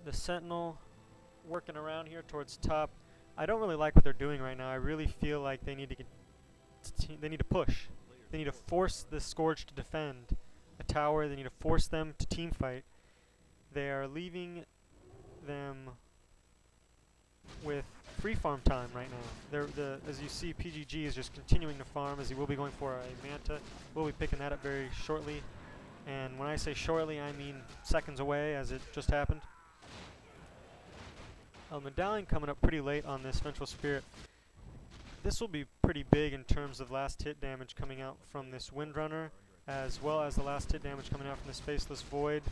The Sentinel working around here towards top. I don't really like what they're doing right now. I really feel like they need to they need to push. They need to force the Scourge to defend a tower. They need to force them to team fight. They are leaving them with free farm time right now. As you see, PGG is just continuing to farm, as he will be going for a Manta. We'll be picking that up very shortly. And when I say shortly, I mean seconds away, as it just happened. Medallion coming up pretty late on this Vengeful Spirit. This will be pretty big in terms of last hit damage coming out from this Windrunner, as well as the last hit damage coming out from this Faceless Void,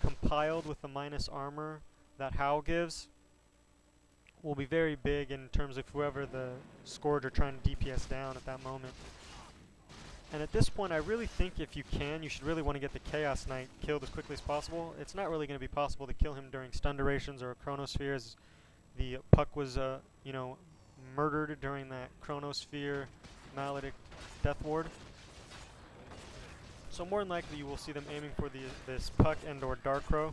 compiled with the minus armor that Howl gives. Will be very big in terms of whoever the Scourge are trying to DPS down at that moment. And at this point, I really think if you can, you should really want to get the Chaos Knight killed as quickly as possible. It's not really going to be possible to kill him during stun durations or Chronosphere, as the Puck was, you know, murdered during that Chronosphere Maledict Death Ward. So more than likely, you will see them aiming for this Puck and or Darkrow.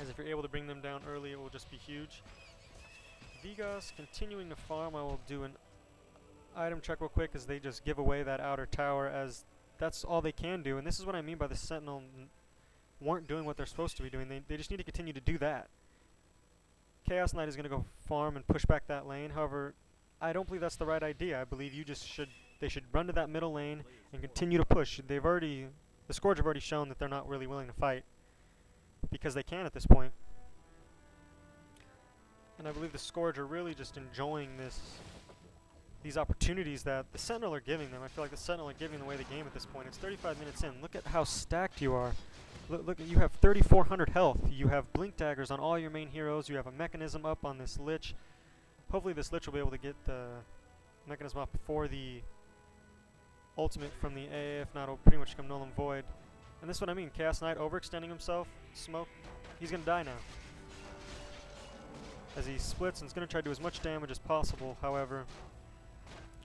As if you're able to bring them down early, it will just be huge. Vigos continuing to farm. I will do an item check real quick as they just give away that outer tower, as that's all they can do. And this is what I mean by the Sentinel weren't doing what they're supposed to be doing. They just need to continue to do that. Chaos Knight is going to go farm and push back that lane. However, I don't believe that's the right idea. I believe they should run to that middle lane and continue to push. The Scourge have already shown that they're not really willing to fight, because they can at this point. And I believe the Scourge are really just enjoying these opportunities that the Sentinel are giving them. I feel like the Sentinel are giving away the game at this point. It's 35 minutes in. Look at how stacked you are. Look, you have 3,400 health. You have Blink Daggers on all your main heroes. You have a Mechanism up on this Lich. Hopefully this Lich will be able to get the Mechanism up before the ultimate from the AA. If not, it'll pretty much come null and void. And this is what I mean. Chaos Knight overextending himself. Smoke. He's going to die now, as he splits and is going to try to do as much damage as possible. However,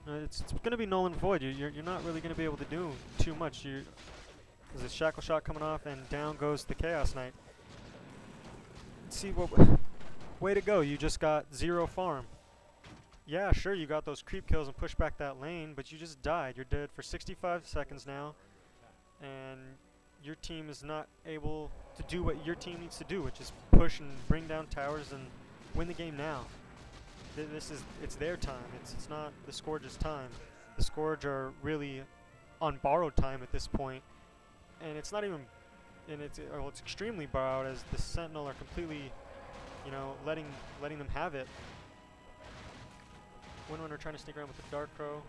it's going to be null and void. You're not really going to be able to do too much. There's a Shackle Shot coming off, and down goes the Chaos Knight. See what? Way to go! You just got 0 farm. Yeah, sure, you got those creep kills and pushed back that lane, but you just died. You're dead for 65 seconds now, and your team is not able to do what your team needs to do, which is push and bring down towers and win the game now. It's their time. It's not the Scourge's time. The Scourge are really on borrowed time at this point, and it's not even, and it's extremely borrowed, as the Sentinel are completely, you know, letting them have it. Windrunner trying to sneak around with the Darkrow.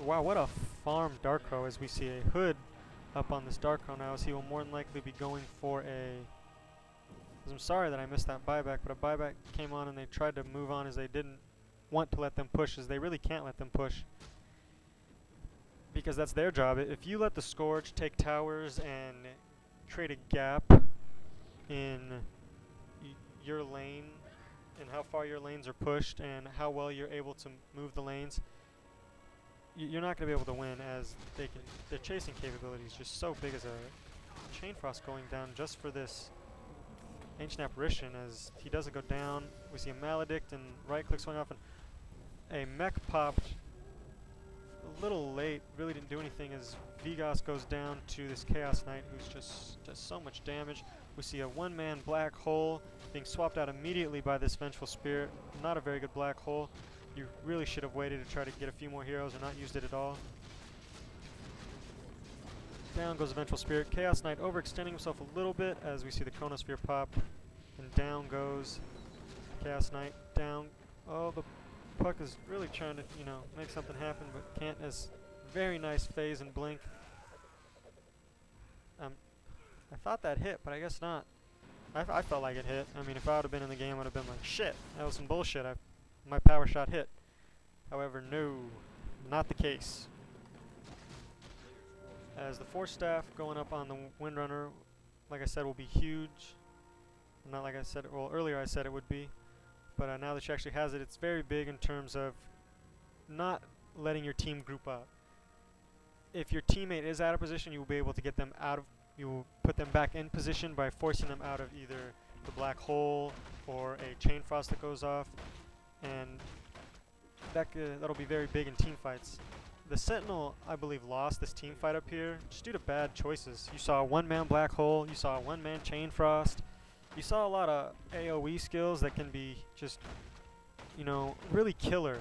Wow, what a farm Darkrow, as we see a Hood up on this Darkrow now, as he will more than likely be going for a... I'm sorry that I missed that buyback, but a buyback came on and they tried to move on, as they didn't want to let them push, as they really can't let them push, because that's their job. If you let the Scourge take towers and create a gap in your lane, and how far your lanes are pushed and how well you're able to move the lanes, you're not going to be able to win, as their chasing capability is just so big, as a Chain Frost going down just for this Ancient Apparition. As he doesn't go down, we see a Maledict and right clicks going off, and a mech popped a little late, really didn't do anything, as Vigos goes down to this Chaos Knight, who's just does so much damage. We see a one-man black hole being swapped out immediately by this Vengeful Spirit. Not a very good black hole. You really should have waited to try to get a few more heroes, or not used it at all. Down goes the Vengeful Spirit. Chaos Knight overextending himself a little bit, as we see the Chronosphere pop. And down goes Chaos Knight. Down. Oh, the Puck is really trying to, you know, make something happen, but can't, as very nice phase and blink. I thought that hit, but I guess not. I felt like it hit. I mean, if I would have been in the game, I would have been like, shit, that was some bullshit. My power shot hit. However, no, not the case. As the Force Staff going up on the Windrunner, like I said, will be huge. Not like I said, well, earlier I said it would be, but now that she actually has it, it's very big in terms of not letting your team group up. If your teammate is out of position, you will be able to get them out of, you put them back in position by forcing them out of either the black hole or a chain frost that goes off, and that'll be very big in team fights. The Sentinel, I believe, lost this team fight up here just due to bad choices. You saw a one-man black hole, you saw a one-man chain frost, you saw a lot of AoE skills that can be just, you know, really killer,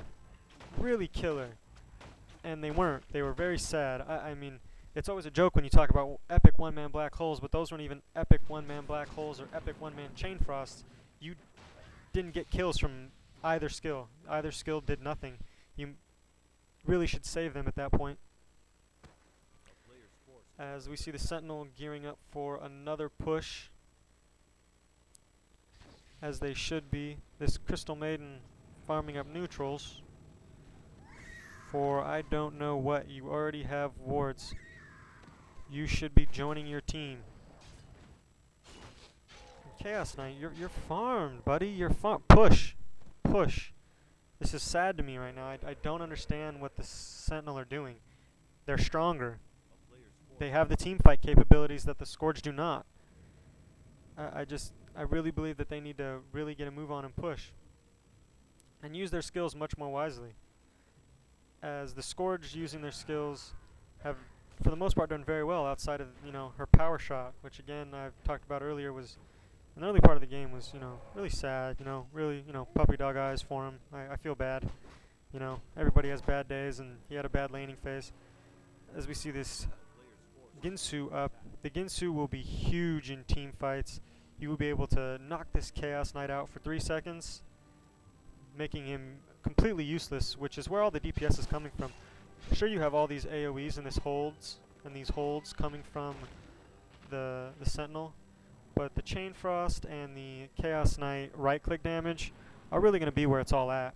and they weren't. They were very sad. I mean, it's always a joke when you talk about epic one-man black holes, but those weren't even epic one-man black holes or epic one-man chain frosts. You didn't get kills from either skill. Either skill did nothing. You really should save them at that point. As we see the Sentinel gearing up for another push, as they should be. This Crystal Maiden farming up neutrals for I don't know what. You already have wards. You should be joining your team. Chaos Knight, you're farmed, buddy. You're farmed. Push. This is sad to me right now. I don't understand what the Sentinel are doing. They're stronger. They have the team fight capabilities that the Scourge do not. I really believe that they need to really get a move on and push. And use their skills much more wisely. As the Scourge using their skills have, for the most part, done very well outside of, you know, her power shot, which again I've talked about earlier was, an early part of the game was, you know, really sad, you know, really, you know, puppy dog eyes for him. I feel bad. You know, everybody has bad days and he had a bad laning phase. As we see this Ginsu up, the Ginsu will be huge in team fights. You will be able to knock this Chaos Knight out for 3 seconds, making him completely useless, which is where all the DPS is coming from. Sure, you have all these AoEs and these holds coming from the Sentinel, but the Chain Frost and the Chaos Knight right-click damage are really going to be where it's all at.